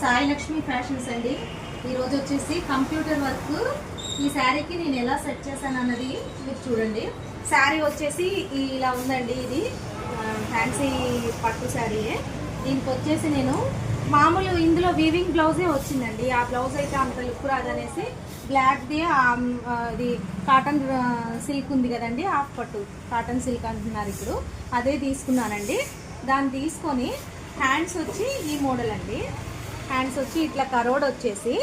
Sai Lakshmi fashions అండి. ఈరోజు వచ్చేసి కంప్యూటర్ వర్క్ ఈ శారీకి నేను ఎలా సెట్ చేశాను అన్నది మీరు చూడండి. శారీ వచ్చేసి ఇలా ఉందండి. ఇది ఫ్యాన్సీ పట్టు శారీయే. దీనికి వచ్చేసి నేను మామూలు ఇందులో వీవింగ్ బ్లౌజే వచ్చిందండి. ఆ బ్లౌజ్ అయితే అంత లుక్ రాదనేసి బ్లాక్ది ఇది కాటన్ సిల్క్ ఉంది కదండి, హాఫ్ పట్టు కాటన్ సిల్క్ అంటున్నారు ఇప్పుడు, అదే తీసుకున్నానండి. దాన్ని తీసుకొని హ్యాండ్స్ వచ్చి ఈ మోడల్ అండి. హ్యాండ్స్ వచ్చి ఇట్లా కరోడ్ వచ్చేసి,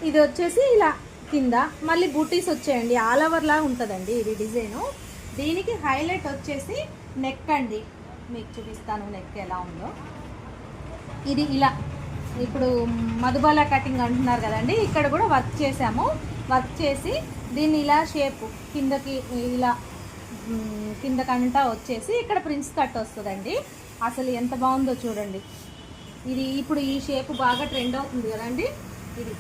ఇది వచ్చేసి ఇలా కింద మళ్ళీ బూటీస్ వచ్చాయండి. ఆల్ ఓవర్ లాగా ఉంటుందండి ఇది డిజైను. దీనికి హైలైట్ వచ్చేసి నెక్ అండి. మీకు చూపిస్తాను నెక్ ఎలా ఉందో. ఇది ఇలా ఇప్పుడు మధుబాల కటింగ్ అంటున్నారు కదండి, ఇక్కడ కూడా వర్క్ చేసాము. వర్క్ చేసి దీన్ని ఇలా షేప్ కిందకి ఇలా కిందకంటా వచ్చేసి ఇక్కడ ప్రిన్స్ కట్ వస్తుందండి. అసలు ఎంత బాగుందో చూడండి. ఇది ఇప్పుడు ఈ షేప్ బాగా ట్రెండ్ అవుతుంది కదండి. ఇది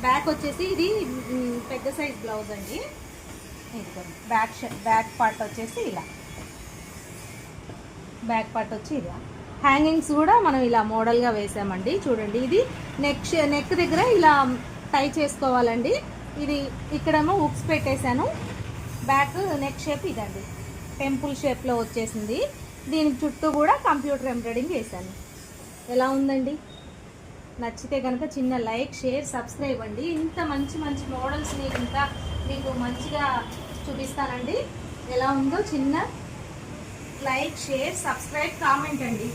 బ్యాక్ వచ్చేసి ఇది పెద్ద సైజ్ బ్లౌజ్ అండి. బ్యాక్ పార్ట్ వచ్చేసి ఇలా, బ్యాక్ పార్ట్ వచ్చి ఇలా. హ్యాంగింగ్స్ కూడా మనం ఇలా మోడల్గా వేసామండి. చూడండి, ఇది నెక్ దగ్గర ఇలా టై చేసుకోవాలండి. ఇది ఇక్కడేమో హుక్స్ పెట్టేశాను. బ్యాక్ నెక్ షేప్ ఇదండి, టెంపుల్ షేప్లో వచ్చేసింది. దీనికి చుట్టూ కూడా కంప్యూటర్ ఎంబ్రాయిడింగ్ వేసాను. ఎలా ఉందండి? నచ్చితే కనుక చిన్న లైక్, షేర్, సబ్స్క్రైబ్ అండి. ఇంత మంచి మంచి మోడల్స్ నేను ఇంకా మీకు మంచిగా చూపిస్తానండి. ఎలా ఉందో చిన్న లైక్, షేర్, సబ్స్క్రైబ్, కామెంట్ అండి.